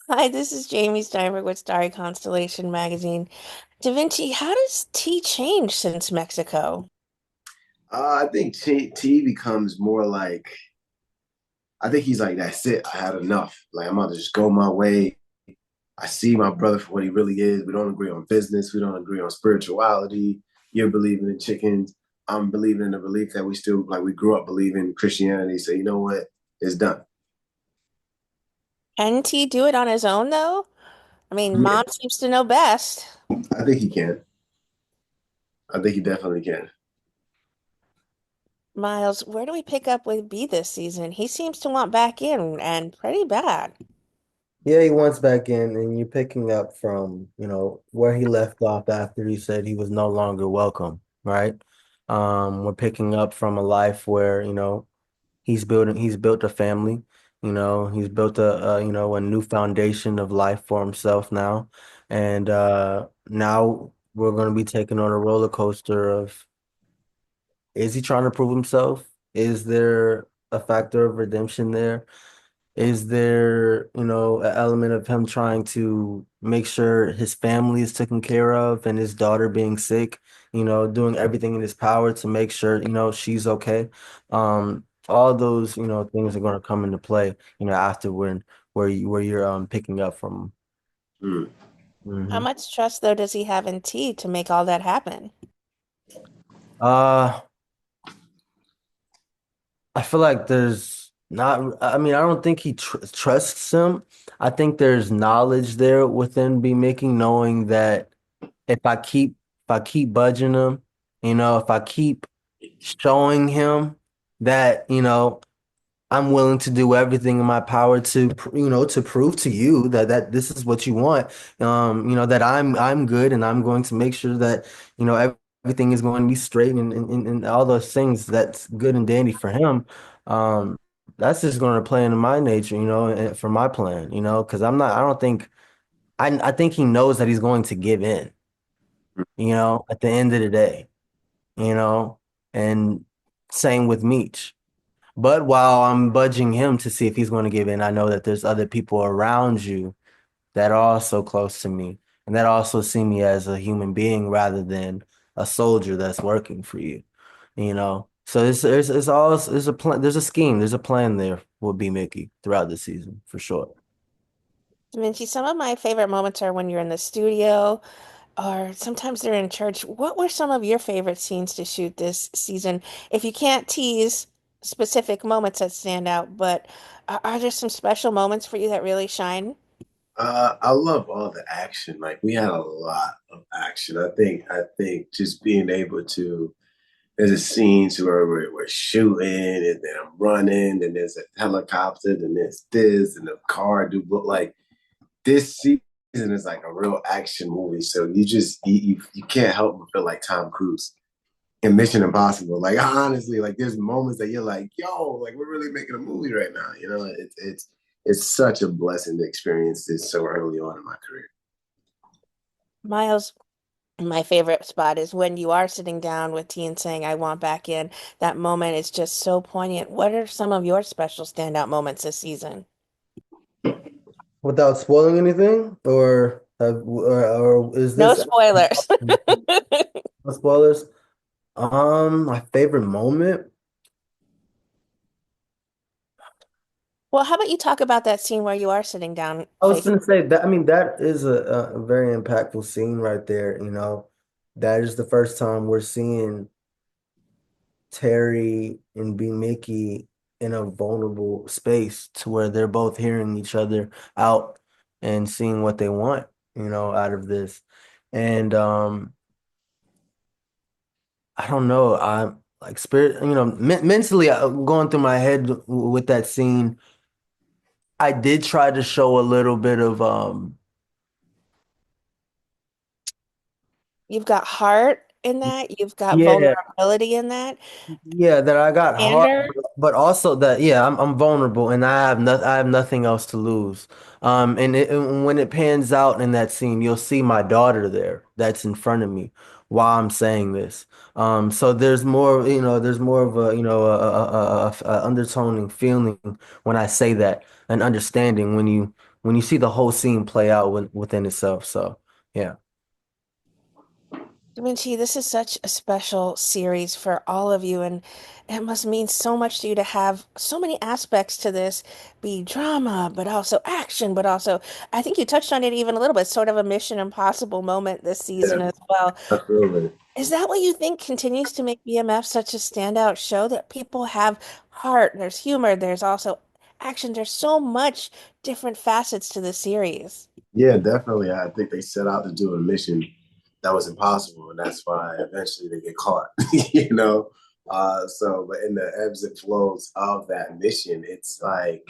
Hi, this is Jamie Steinberg with Starry Constellation Magazine. Da Vinci, how does tea change since Mexico? I think T becomes more like I think he's like, that's it. I had enough. Like I'm about to just go my way. I see my brother for what he really is. We don't agree on business. We don't agree on spirituality. You're believing in chickens. I'm believing in the belief that we still like we grew up believing in Christianity. So you know what? It's done. Can T do it on his own, though? I mean, Yeah, Mom seems to know best. I think he can. I think he definitely can. Miles, where do we pick up with B this season? He seems to want back in, and pretty bad. Yeah, he wants back in, and you're picking up from, where he left off after he said he was no longer welcome, right? We're picking up from a life where, he's built a family, he's built a new foundation of life for himself now. And now we're going to be taking on a roller coaster of, is he trying to prove himself? Is there a factor of redemption there? Is there, an element of him trying to make sure his family is taken care of and his daughter being sick, doing everything in his power to make sure, she's okay? All those, things are going to come into play, after where you're picking up from. Mm. How Hmm. much trust, though, does he have in T to make all that happen? Uh, I feel like there's not, I mean, I don't think he trusts him. I think there's knowledge there within be making knowing that if I keep budging him, if I keep showing him that, I'm willing to do everything in my power to, to prove to you that this is what you want, that I'm good and I'm going to make sure that, everything is going to be straight and all those things that's good and dandy for him. Um, that's just going to play into my nature, and for my plan, because I don't think, I think he knows that he's going to give in, at the end of the day, you know, and same with Meech. But while I'm budging him to see if he's going to give in, I know that there's other people around you that are also close to me and that also see me as a human being rather than a soldier that's working for you. So there's a plan, there's a scheme, there's a plan there with B-Mickie throughout the season for sure. Da Vinci, some of my favorite moments are when you're in the studio, or sometimes they're in church. What were some of your favorite scenes to shoot this season? If you can't tease specific moments that stand out, but are there some special moments for you that really shine? I love all the action. Like we had a lot of action. I think just being able to there's a scenes where we're shooting and then I'm running and there's a helicopter and there's this and the car do but like this season is like a real action movie. So you can't help but feel like Tom Cruise in Mission Impossible. Like honestly, like there's moments that you're like, yo, like we're really making a movie right now. You know, it's such a blessing to experience this so early on in my career. Miles, my favorite spot is when you are sitting down with T and saying, I want back in. That moment is just so poignant. What are some of your special standout moments this season? Without spoiling anything, or is No this spoilers. no spoilers? My favorite moment. Well, how about you talk about that scene where you are sitting down I was face? gonna say that. I mean, that is a very impactful scene right there. That is the first time we're seeing Terry and B Mickey in a vulnerable space to where they're both hearing each other out and seeing what they want, out of this. And I don't know. I'm like spirit, mentally, I'm going through my head with that scene. I did try to show a little bit of You've got heart in that, you've got yeah. vulnerability in that, Yeah, that I got hard, candor. but also that yeah, I'm vulnerable and I have nothing else to lose. And when it pans out in that scene, you'll see my daughter there that's in front of me while I'm saying this. So there's more of a a undertoning feeling when I say that, an understanding when you when you see the whole scene play out within itself. So yeah. Da'Vinci, this is such a special series for all of you, and it must mean so much to you to have so many aspects to this, be drama, but also action, but also, I think you touched on it even a little bit, sort of a Mission Impossible moment this Yeah, season as well. absolutely. Is that what you think continues to make BMF such a standout show, that people have heart, there's humor, there's also action, there's so much different facets to the series? Yeah, definitely. I think they set out to do a mission that was impossible, and that's why eventually they get caught. you know, so but in the ebbs and flows of that mission, it's like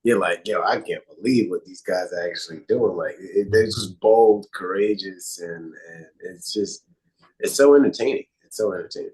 you're like, yo, I can't believe what these guys are actually doing. Like they're just bold, courageous, and it's just it's so entertaining. It's so entertaining.